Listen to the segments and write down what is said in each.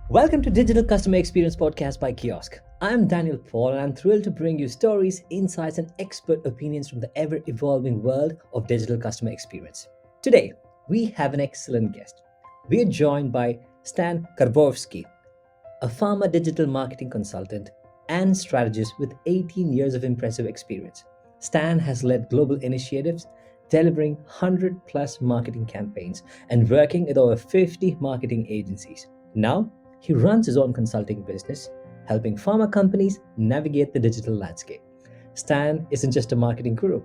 Welcome to Digital Customer Experience Podcast by Kiosk. I'm Daniel Paul and I'm thrilled to bring you stories, insights, and expert opinions from the ever evolving world of digital customer experience. Today, we have an excellent guest. We are joined by Stan Karwowski, a pharma digital marketing consultant and strategist with 18 years of impressive experience. Stan has led global initiatives, delivering 100 plus marketing campaigns and working with over 50 marketing agencies. Now, he runs his own consulting business, helping pharma companies navigate the digital landscape. Stan isn't just a marketing guru,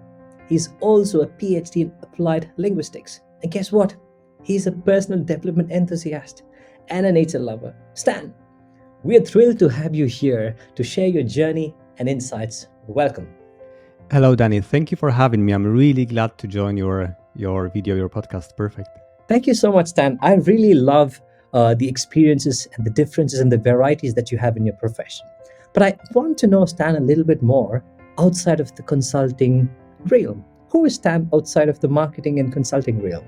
he's also a PhD in applied linguistics. And guess what? He's a personal development enthusiast and a nature lover. Stan, we are thrilled to have you here to share your journey and insights. Welcome. Hello, Danny. Thank you for having me. I'm really glad to join your podcast. Perfect. Thank you so much, Stan. I really love the experiences and the differences and the varieties that you have in your profession. But I want to know Stan a little bit more outside of the consulting realm. Who is Stan outside of the marketing and consulting realm?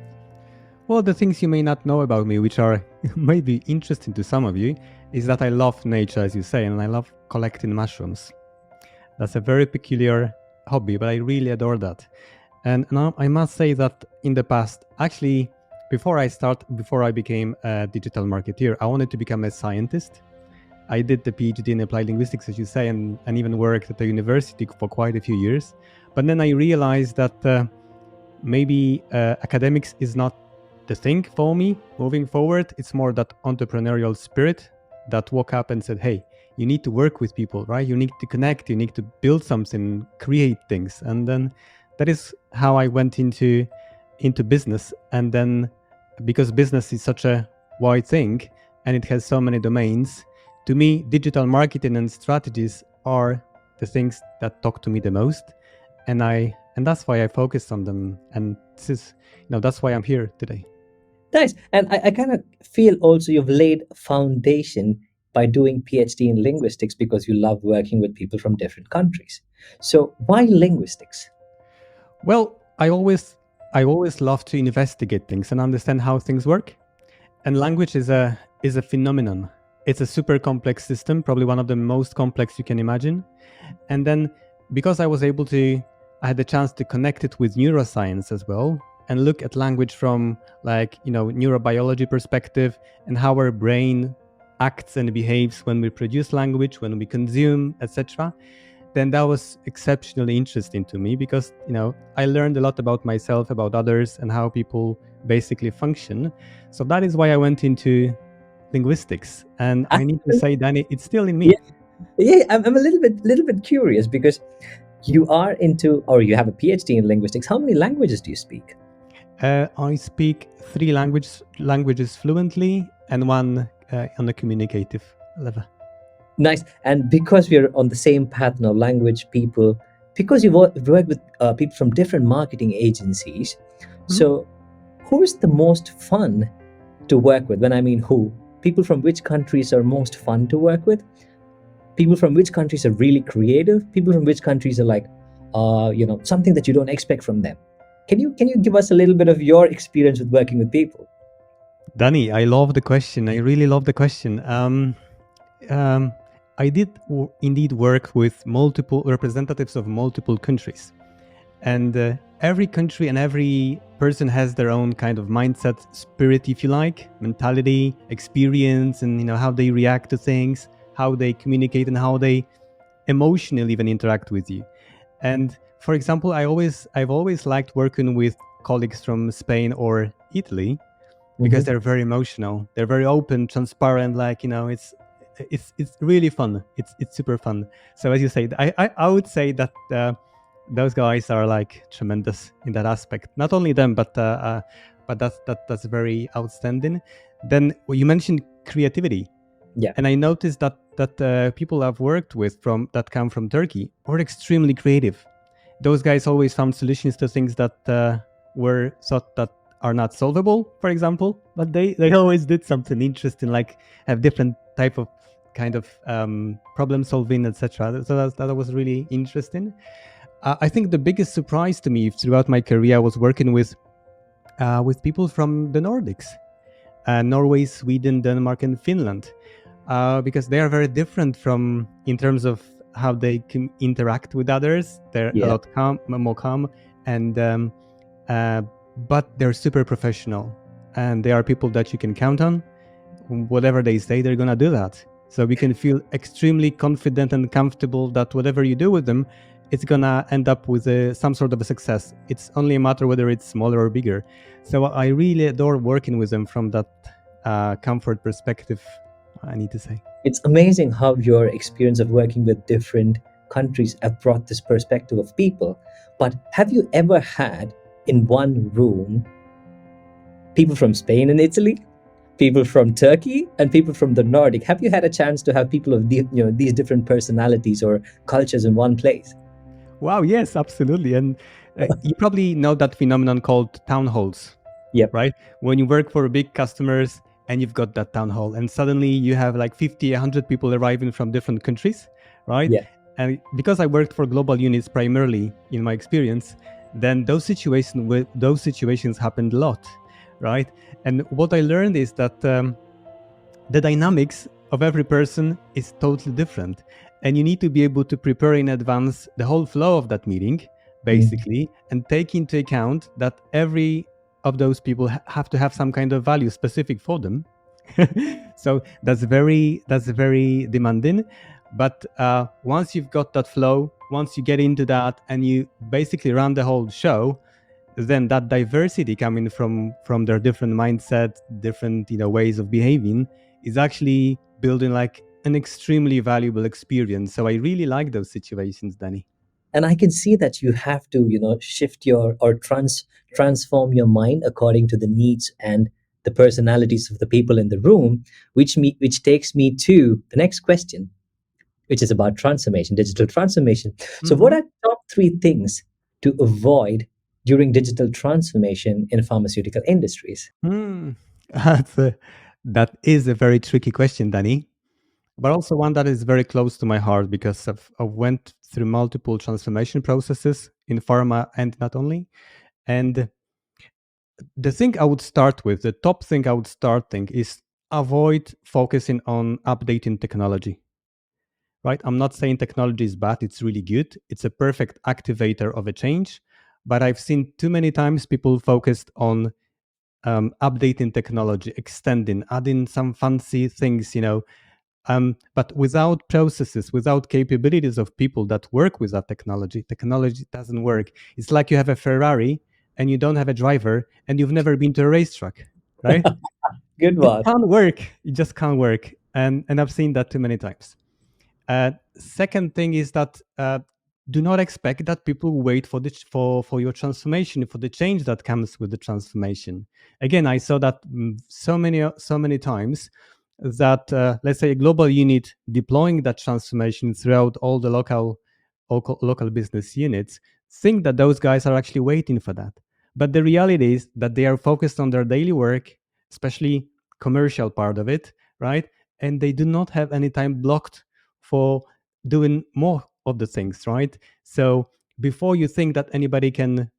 Well, the things you may not know about me, which are maybe interesting to some of you, is that I love nature, as you say, and I love collecting mushrooms. That's a very peculiar hobby, but I really adore that. And now I must say that in the past, actually, before I became a digital marketeer, I wanted to become a scientist. I did the PhD in applied linguistics, as you say, and even worked at the university for quite a few years. But then I realized that maybe academics is not the thing for me moving forward. It's more that entrepreneurial spirit that woke up and said, hey, you need to work with people, right? You need to connect, you need to build something, create things. And then that is how I went into business. And then because business is such a wide thing and it has so many domains, to me, digital marketing and strategies are the things that talk to me the most. And that's why I focused on them. And this is, that's why I'm here today. Nice. And I kind of feel also you've laid a foundation by doing PhD in linguistics because you love working with people from different countries. So why linguistics? Well, I always love to investigate things and understand how things work. And language is a phenomenon. It's a super complex system, probably one of the most complex you can imagine. And then because I had the chance to connect it with neuroscience as well and look at language from neurobiology perspective and how our brain acts and behaves when we produce language, when we consume, etc., then that was exceptionally interesting to me because, I learned a lot about myself, about others, and how people basically function. So that is why I went into linguistics. And I need to say, Danny, it's still in me. Yeah, I'm a little bit curious because you are you have a PhD in linguistics. How many languages do you speak? I speak 3 languages fluently and 1 on the communicative level. Nice. And because we're on the same path now, language people, because you've worked with people from different marketing agencies, so who is the most fun to work with? When I mean who, people from which countries are most fun to work with? People from which countries are really creative? People from which countries are like, something that you don't expect from them? Can you give us a little bit of your experience with working with people? Danny, I love the question. I really love the question. I did indeed work with multiple representatives of multiple countries. And every country and every person has their own kind of mindset, spirit, if you like, mentality, experience, and how they react to things, how they communicate, and how they emotionally even interact with you. And for example, I've always liked working with colleagues from Spain or Italy because they're very emotional. They're very open, transparent. It's really fun. It's super fun. So as you say, I would say that those guys are like tremendous in that aspect. Not only them, but that's very outstanding. Then you mentioned creativity. Yeah. And I noticed that people I've worked with that come from Turkey are extremely creative. Those guys always found solutions to things that were thought that are not solvable, for example, but they always did something interesting, like have different type of kind of problem solving, etc. So that was really interesting. I think the biggest surprise to me throughout my career was working with people from the Nordics, Norway, Sweden, Denmark, and Finland. because they are very different from in terms of how they can interact with others. They're a Yeah. lot more calm, and uh, but they're super professional, and they are people that you can count on. Whatever they say, they're gonna do that. So we can feel extremely confident and comfortable that whatever you do with them, it's gonna end up with some sort of a success. It's only a matter whether it's smaller or bigger. So I really adore working with them from that comfort perspective, I need to say. It's amazing how your experience of working with different countries have brought this perspective of people. But have you ever had in one room people from Spain and Italy, people from Turkey, and people from the Nordic? Have you had a chance to have people of these different personalities or cultures in one place? Wow, yes, absolutely. And you probably know that phenomenon called town halls. Yep. Right? When you work for big customers and you've got that town hall, and suddenly you have like 50, 100 people arriving from different countries, right? Yeah. And because I worked for global units primarily in my experience, then those situations happened a lot, right? And what I learned is that the dynamics of every person is totally different, and you need to be able to prepare in advance the whole flow of that meeting, basically, and take into account that every of those people have to have some kind of value specific for them. So that's very demanding. But once you've got that flow, once you get into that and you basically run the whole show, then that diversity coming from their different mindsets, different ways of behaving, is actually building like an extremely valuable experience. So I really like those situations, Danny. And I can see that you have to shift your or transform your mind according to the needs and the personalities of the people in the room, which takes me to the next question, which is about transformation, digital transformation. So what Mm-hmm. are top 3 things to avoid during digital transformation in pharmaceutical industries? That's that is a very tricky question, Danny, but also one that is very close to my heart because I've went through multiple transformation processes in pharma and not only. And the top thing I would starting is avoid focusing on updating technology. Right? I'm not saying technology is bad, it's really good. It's a perfect activator of a change. But I've seen too many times people focused on updating technology, extending, adding some fancy things, but without processes, without capabilities of people that work with that technology doesn't work. It's like you have a Ferrari and you don't have a driver and you've never been to a racetrack, right? Good It one. can't work. It just can't work. And I've seen that too many times. Second thing is that do not expect that people will wait for your transformation, for the change that comes with the transformation. Again, I saw that so many times that let's say a global unit deploying that transformation throughout all the local business units think that those guys are actually waiting for that. But the reality is that they are focused on their daily work, especially commercial part of it, right? And they do not have any time blocked for doing more of the things, right? So before you think that anybody can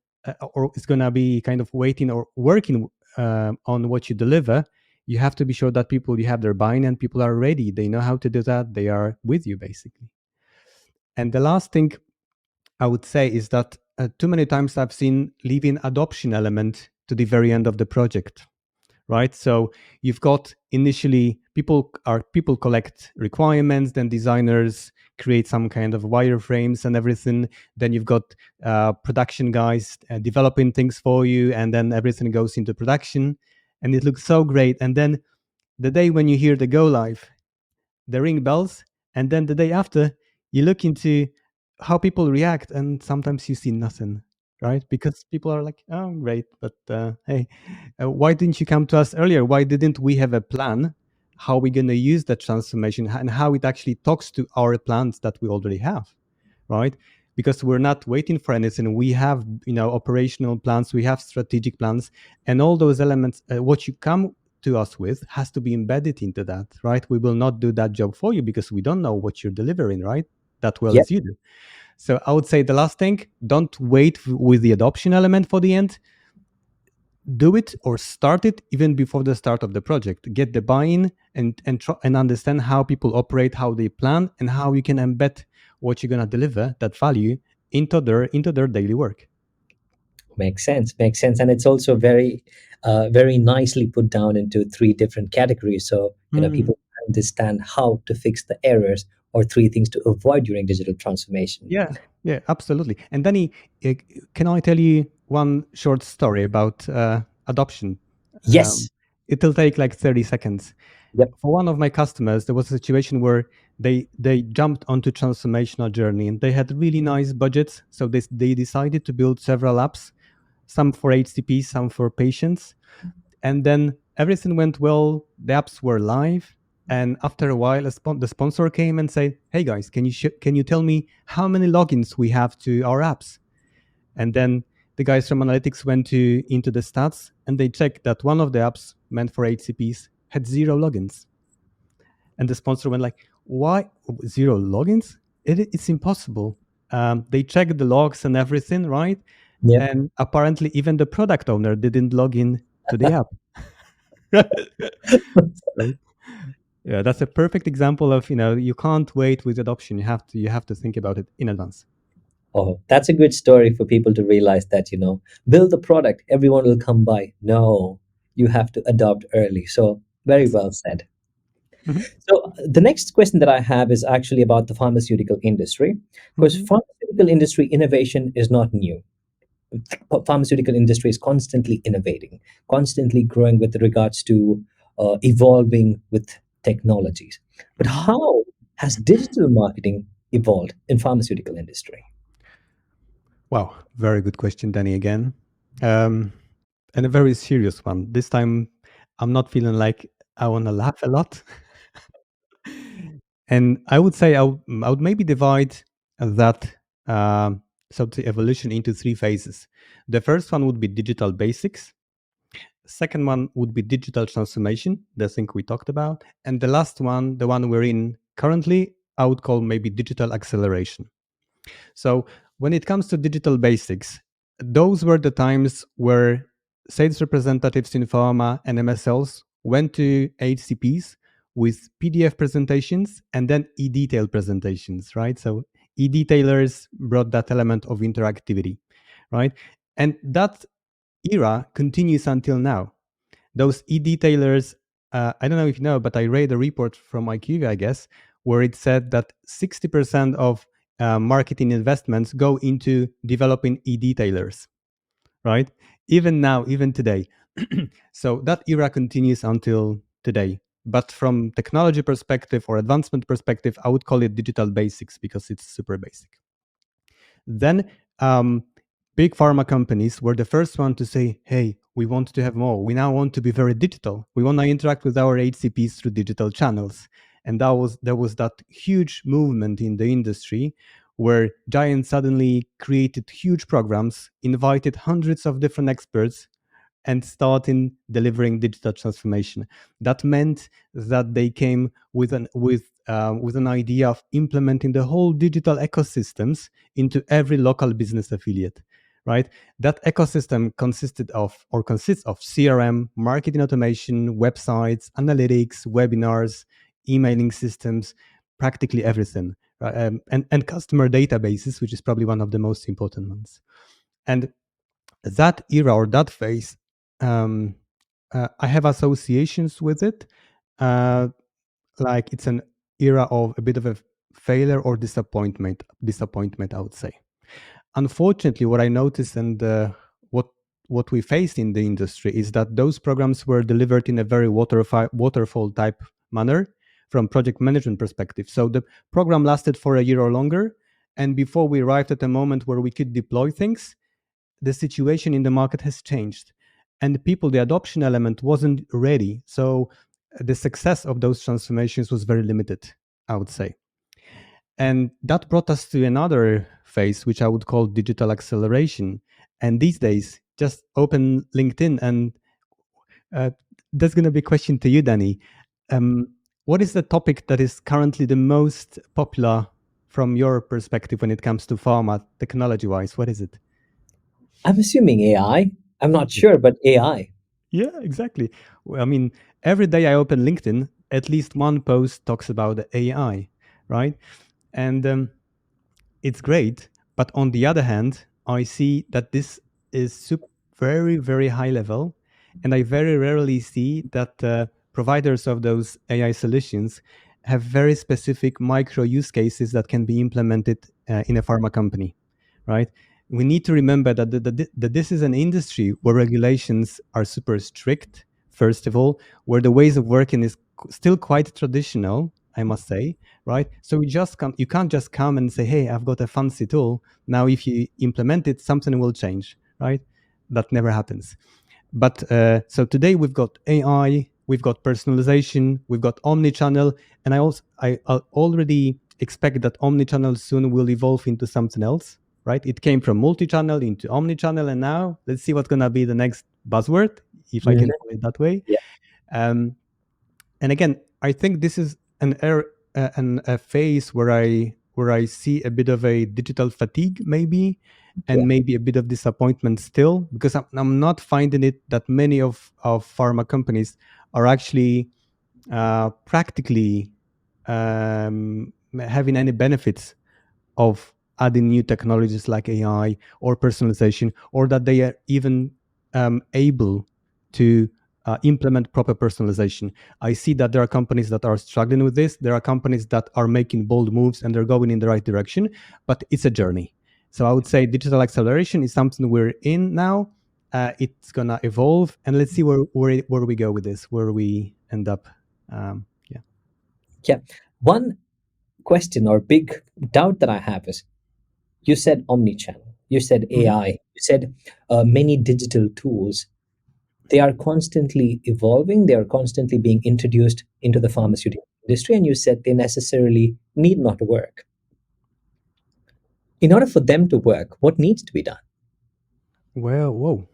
or is going to be kind of waiting or working on what you deliver, you have to be sure that you have their buy-in and people are ready. They know how to do that. They are with you, basically. And the last thing I would say is that too many times I've seen leaving adoption element to the very end of the project, right? So you've got initially people collect requirements, then designers create some kind of wireframes and everything. Then you've got production guys developing things for you, and then everything goes into production, and it looks so great. And then the day when you hear the go live, they ring bells, and then the day after, you look into how people react, and sometimes you see nothing, right? Because people are like, "Oh, great, but hey, why didn't you come to us earlier? Why didn't we have a plan? How are we going to use that transformation and how it actually talks to our plans that we already have, right?" Because we're not waiting for anything. We have, operational plans, we have strategic plans, and all those elements. What you come to us with has to be embedded into that, right? We will not do that job for you because we don't know what you're delivering, right? That well Yep. as you do. So I would say the last thing, don't wait with the adoption element for the end. do it or start it even before the start of the project. Get the buy-in and understand how people operate, how they plan, and how you can embed what you're gonna deliver, that value, into their daily work. Makes sense. Makes sense, and it's also very nicely put down into three different categories. So Mm. people understand how to fix the errors or three things to avoid during digital transformation. Yeah, yeah, absolutely. And Danny, uh, can I tell you one short story about adoption? Yes. Um, it'll take like 30 seconds. Yep. For one of my customers, there was a situation where they jumped onto transformational journey and they had really nice budgets. So they decided to build several apps, some for HCP, some for patients. And then everything went well. The apps were live. And after a while, the sponsor came and said, "Hey guys, can you tell me how many logins we have to our apps?" And then the guys from analytics went into the stats and they checked that one of the apps meant for HCPs had 0 logins. And the sponsor went like, "Why 0 logins? It's impossible." They checked the logs and everything, right? Yep. And apparently, even the product owner didn't log in to the app. So, yeah, that's a perfect example of you can't wait with adoption. You have to think about it in advance. Oh, that's a good story for people to realize that, build the product, everyone will come by. No, you have to adopt early. So, very Yes. well said. Mhm. So, the next question that I have is actually about the pharmaceutical industry, because Mhm. pharmaceutical industry innovation is not new. Pharmaceutical industry is constantly innovating, constantly growing with regards to evolving with technologies. But Mhm. how has digital marketing evolved in pharmaceutical industry? Wow, very good question, Danny. Again, um, and a very serious one. This time, I'm not feeling like I want to laugh a lot. And I would say I would maybe divide that so the evolution into three phases. The first one would be digital basics. Second one would be digital transformation, the thing we talked about. And the last one, the one we're in currently, I would call maybe digital acceleration. So when it comes to digital basics, those were the times where sales representatives in pharma and MSLs went to HCPs with PDF presentations and then e-detail presentations, right? So e-detailers brought that element of interactivity, right? And that era continues until now. Those e-detailers, I don't know if you know, but I read a report from IQVIA, I guess, where it said that 60% of marketing investments go into developing e-detailers, right? Even now, even today. So that era continues until today. But from technology perspective or advancement perspective, I would call it digital basics because it's super basic. Then big pharma companies were the first one to say, "Hey, we want to have more. We now want to be very digital. We want to interact with our HCPs through digital channels." And there was that huge movement in the industry where giants suddenly created huge programs, invited hundreds of different experts, and starting delivering digital transformation. That meant that they came with an idea of implementing the whole digital ecosystems into every local business affiliate. Right, that ecosystem consisted of or consists of CRM, marketing automation, websites, analytics, webinars, emailing systems, practically everything, right? And customer databases, which is probably one of the most important ones. And that era or that phase, um, I have associations with it. Uh, like it's an era of a bit of a failure or disappointment. Disappointment, I would say. Unfortunately, what I noticed and what what we faced in the industry is that those programs were delivered in a very waterfall type manner from project management perspective. So the program lasted for a year or longer, and before we arrived at a moment where we could deploy things, the situation in the market has changed and the adoption element wasn't ready. So the success of those transformations was very limited, I would say. And that brought us to another phase, which I would call digital acceleration. And these days, just open LinkedIn and uh, there's going to be a question to you, Danny. Um, what is the topic that is currently the most popular from your perspective when it comes to pharma technology wise? What is it? I'm assuming AI. I'm not sure, but AI. Yeah, exactly. Well, I mean, every day I open LinkedIn, at least one post talks about the AI, right? And it's great. But on the other hand, I see that this is very, very high level. And I very rarely see that providers of those AI solutions have very specific micro use cases that can be implemented in a pharma company, right? We need to remember that, that this is an industry where regulations are super strict, first of all, where the ways of working is still quite traditional, I must say, right? So you can't just come and say, hey, I've got a fancy tool. Now, if you implement it, something will change, right? That never happens. But so today we've got AI, we've got personalization, we've got omnichannel, and I already expect that omnichannel soon will evolve into something else, right? It came from multi-channel into omnichannel, and now let's see what's gonna be the next buzzword, if I can Mhm. call it that way. Yeah. Um, and again, I think this is a phase where I see a bit of a digital fatigue, maybe, Yeah. and maybe a bit of disappointment still, because I'm not finding it that many of pharma companies are actually practically having any benefits of adding new technologies like AI or personalization, or that they are even able to implement proper personalization. I see that there are companies that are struggling with this. There are companies that are making bold moves and they're going in the right direction, but it's a journey. So I would say digital acceleration is something we're in now. It's gonna evolve, and let's see where we go with this, where we end up. Yeah. Yeah. One question or big doubt that I have is, you said omnichannel, you said Mhm. AI, you said many digital tools. They are constantly evolving, they are constantly being introduced into the pharmaceutical industry, and you said they necessarily need not work. In order for them to work, what needs to be done? Well, whoa.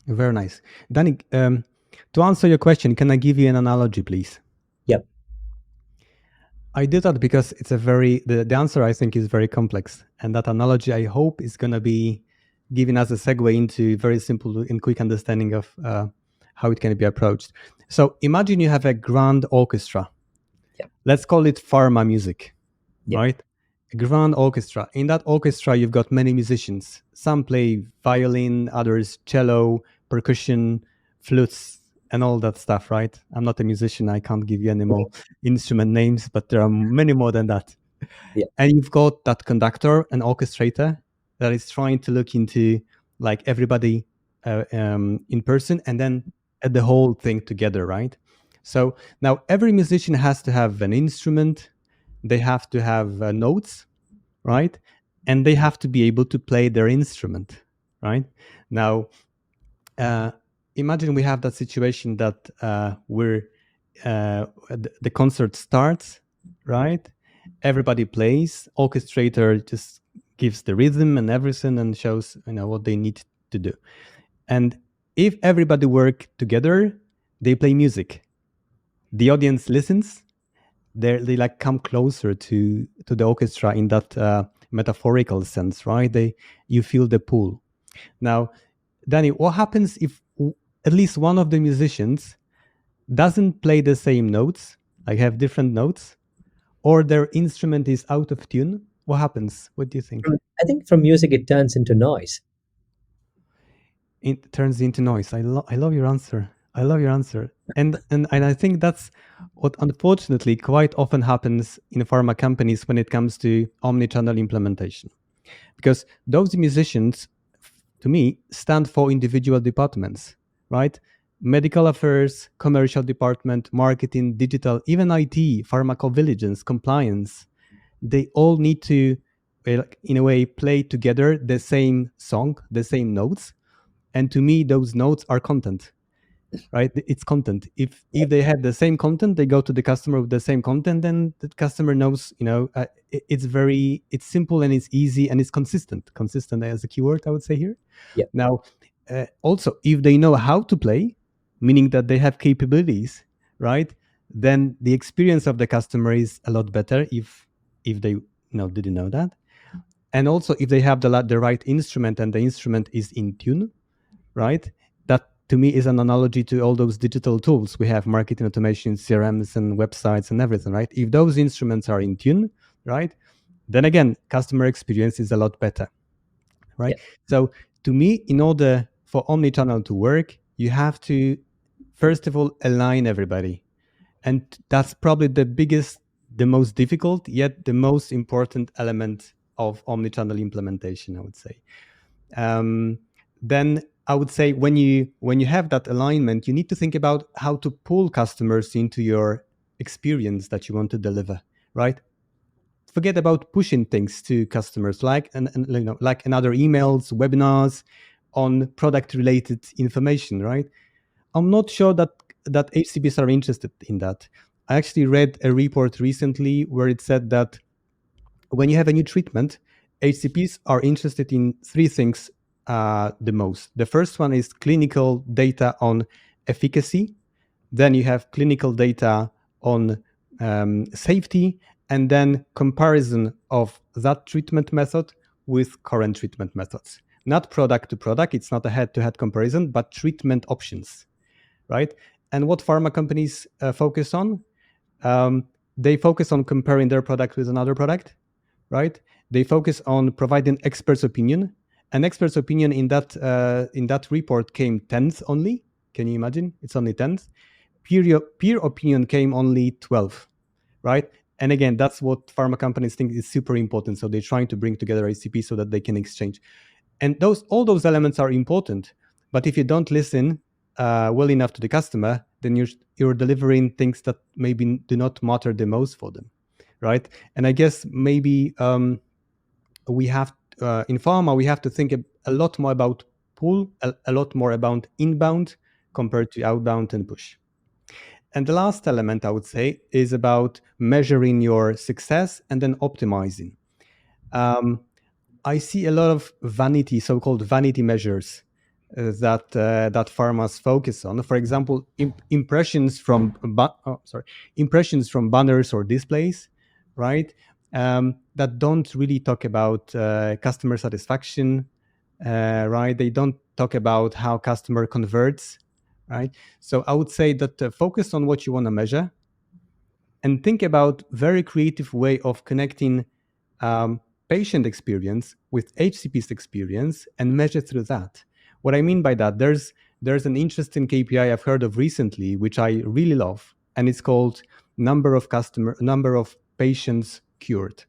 Very nice. Danny, to answer your question, can I give you an analogy, please? Yep. I did that because it's the answer I think is very complex. And that analogy, I hope, is going to be giving us a segue into very simple and quick understanding of how it can be approached. So imagine you have a grand orchestra. Yep. Let's call it pharma music, Yep. right? A grand orchestra. In that orchestra, you've got many musicians. Some play violin, others cello, percussion, flutes, and all that stuff, right? I'm not a musician. I can't give you any more instrument names, but there are many more than that. Yep. And you've got that conductor, an orchestrator, that is trying to look into like everybody in person and then add the whole thing together, right? So now every musician has to have an instrument, they have to have notes, right? And they have to be able to play their instrument, right? Now, uh, imagine we have that situation that the concert starts, right? Everybody plays, orchestrator just gives the rhythm and everything and shows what they need to do. And if everybody work together, they play music. The audience listens, they like come closer to the orchestra in that metaphorical sense, right? You feel the pull. Now, Danny, what happens if at least one of the musicians doesn't play the same notes, like have different notes, or their instrument is out of tune? What happens? What do you think? I think from music it turns into noise. It turns into noise. I love your answer. I love your answer. And I think that's what unfortunately quite often happens in pharma companies when it comes to omnichannel implementation. Because those musicians, to me, stand for individual departments, right? Medical affairs, commercial department, marketing, digital, even IT, pharmacovigilance, compliance. They all need to, in a way, play together the same song, the same notes. And to me, those notes are content, right? It's content. If they have the same content, they go to the customer with the same content, then the customer knows. It's simple and it's easy and it's consistent. Consistent as a keyword, I would say here. Yep. Now, also, if they know how to play, meaning that they have capabilities, right? Then the experience of the customer is a lot better. If they didn't know that, and also if they have the right instrument and the instrument is in tune, right? That to me is an analogy to all those digital tools we have, marketing automation, CRMs, and websites and everything, right? If those instruments are in tune, right, then again, customer experience is a lot better, right? Yeah. So to me, in order for omnichannel to work, you have to, first of all, align everybody. And that's probably the biggest, the most difficult, yet the most important element of omnichannel implementation, I would say. Um, then I would say when you have that alignment, you need to think about how to pull customers into your experience that you want to deliver, right? Forget about pushing things to customers like another emails, webinars on product related information, right? I'm not sure that HCPs are interested in that. I actually read a report recently where it said that when you have a new treatment, HCPs are interested in three things the most. The first one is clinical data on efficacy. Then you have clinical data on safety, and then comparison of that treatment method with current treatment methods. Not product to product, it's not a head-to-head comparison, but treatment options, right? And what pharma companies focus on? They focus on comparing their product with another product, right? They focus on providing experts' opinion. An expert's opinion in that report came 10th only. Can you imagine? It's only 10th. Peer opinion came only 12th, right? And again, that's what pharma companies think is super important. So they're trying to bring together ACP so that they can exchange. And all those elements are important. But if you don't listen well enough to the customer, then you're delivering things that maybe do not matter the most for them, right? And I guess maybe we have in pharma we have to think a lot more about pull, a lot more about inbound compared to outbound and push. And the last element I would say is about measuring your success and then optimizing. I see a lot of vanity, so-called vanity measures that farmers focus on. For example, impressions from impressions from banners or displays, right? That don't really talk about customer satisfaction, right? They don't talk about how customer converts, right? So I would say that focus on what you want to measure, and think about very creative way of connecting patient experience with HCP's experience and measure through that. What I mean by that, there's an interesting KPI I've heard of recently, which I really love, and it's called number of patients cured.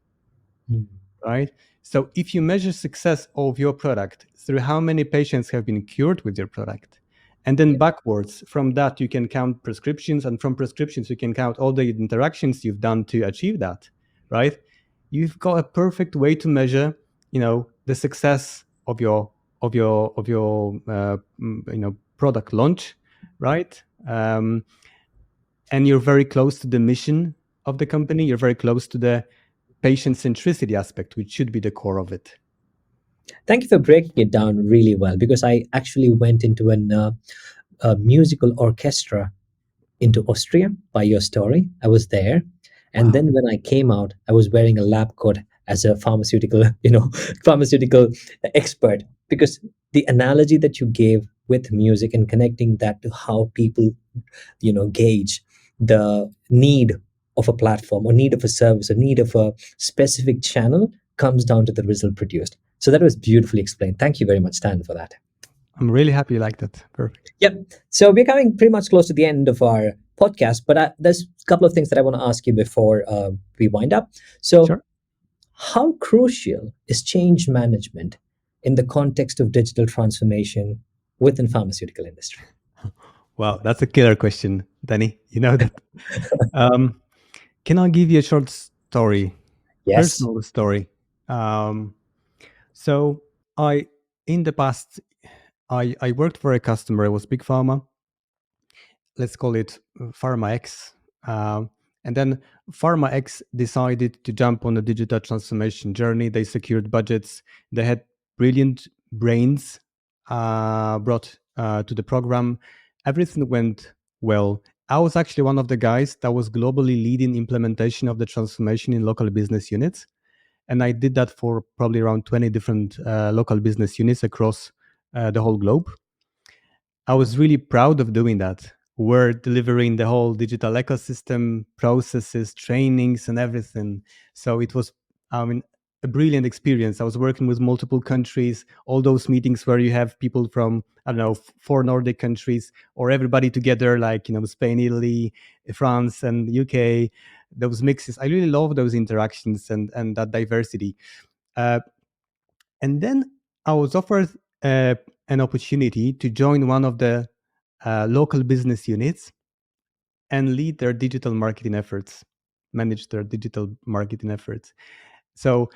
Mm. Right? So if you measure success of your product through how many patients have been cured with your product, and then backwards from that you can count prescriptions, and from prescriptions you can count all the interactions you've done to achieve that, right? You've got a perfect way to measure, the success of your product launch, right? And you're very close to the mission of the company. You're very close to the patient centricity aspect, which should be the core of it. Thank you for breaking it down really well, because I actually went into a musical orchestra into Austria by your story. I was there. And Wow. then when I came out, I was wearing a lab coat as a pharmaceutical, pharmaceutical expert, because the analogy that you gave with music and connecting that to how people, gauge the need of a platform or need of a service or need of a specific channel comes down to the result produced. So that was beautifully explained. Thank you very much, Stan, for that. I'm really happy you like that. Perfect. Yep. So we're coming pretty much close to the end of our podcast, but there's a couple of things that I want to ask you before we wind up. So, Sure. how crucial is change management in the context of digital transformation within pharmaceutical industry? Wow, that's a killer question, Danny. You know that. Um, can I give you a short story, Yes. personal story? So I, in the past, I worked for a customer. It was big pharma. Let's call it Pharma X. And then Pharma X decided to jump on a digital transformation journey. They secured budgets. They had brilliant brains brought to the program. Everything went well. I was actually one of the guys that was globally leading implementation of the transformation in local business units. And I did that for probably around 20 different local business units across the whole globe. I was really proud of doing that. We're delivering the whole digital ecosystem, processes, trainings, and everything. So it was, I mean, a brilliant experience. I was working with multiple countries, all those meetings where you have people from, I don't know, four Nordic countries or everybody together, like, Spain, Italy, France, and UK, those mixes. I really love those interactions and that diversity. Uh, and then I was offered uh, an opportunity to join one of the local business units and lead their digital marketing efforts, manage their digital marketing efforts. So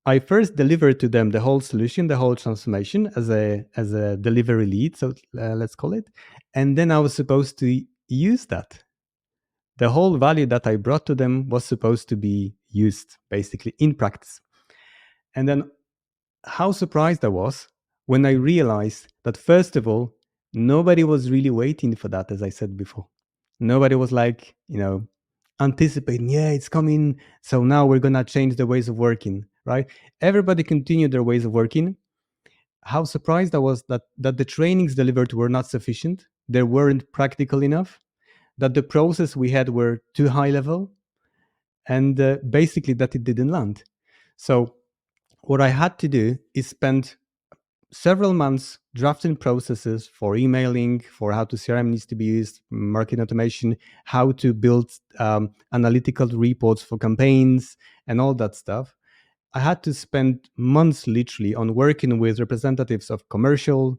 I first delivered to them the whole solution, the whole transformation as a delivery lead, so let's call it. And then I was supposed to use that. The whole value that I brought to them was supposed to be used basically in practice. And then how surprised I was when I realized that, first of all, nobody was really waiting for that, as I said before. Nobody was like, anticipating, yeah, it's coming. So now we're going to change the ways of working, right? Everybody continued their ways of working. How surprised I was that the trainings delivered were not sufficient. They weren't practical enough, that the process we had were too high level, and basically that it didn't land. So what I had to do is spend several months drafting processes for emailing, for how to CRM needs to be used, marketing automation, how to build analytical reports for campaigns, and all that stuff. I had to spend months literally on working with representatives of commercial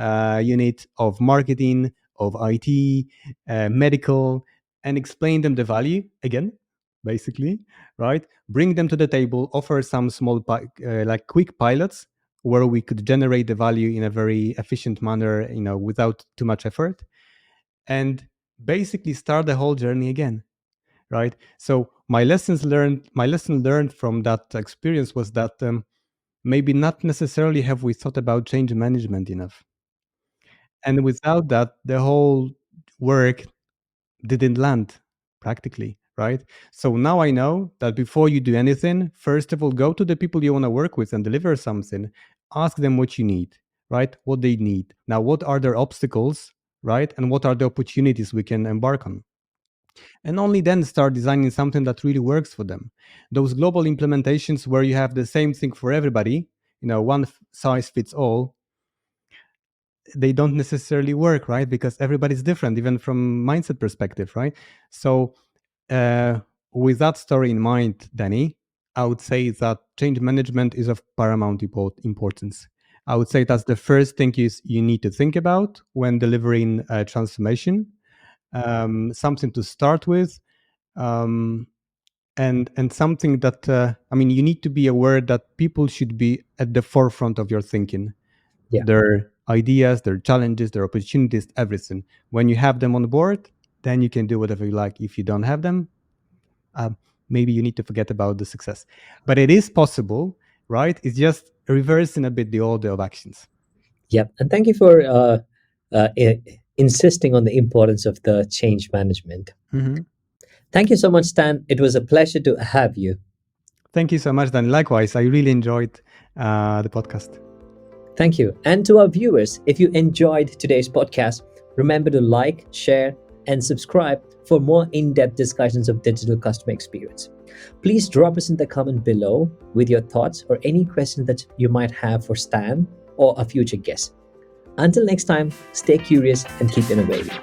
unit, of marketing, of IT, medical, and explain them the value again, basically, right? Bring them to the table, offer some small, like quick pilots where we could generate the value in a very efficient manner, without too much effort, and basically start the whole journey again, right? So my lesson learned from that experience was that maybe not necessarily have we thought about change management enough, and without that, the whole work didn't land practically, right? So now I know that before you do anything, first of all, go to the people you want to work with and deliver something. Ask them what you need, right? What they need. Now, what are their obstacles, right? And what are the opportunities we can embark on? And only then start designing something that really works for them. Those global implementations where you have the same thing for everybody, one size fits all, they don't necessarily work, right? Because everybody's different, even from mindset perspective, right? So uh, with that story in mind, Danny, I would say that change management is of paramount importance. I would say that's the first thing you need to think about when delivering a transformation, something to start with, um, and something that you need to be aware that people should be at the forefront of your thinking. Yeah. Their ideas, their challenges, their opportunities, everything. When you have them on board, then you can do whatever you like. If you don't have them, maybe you need to forget about the success. But it is possible, right? It's just reversing a bit the order of actions. Yep. And thank you for insisting on the importance of the change management. Mm-hmm. Thank you so much, Stan. It was a pleasure to have you. Thank you so much, Dan. Likewise, I really enjoyed the podcast. Thank you. And to our viewers, if you enjoyed today's podcast, remember to like, share, and subscribe for more in-depth discussions of digital customer experience. Please drop us in the comment below with your thoughts or any questions that you might have for Stan or a future guest. Until next time, stay curious and keep innovating.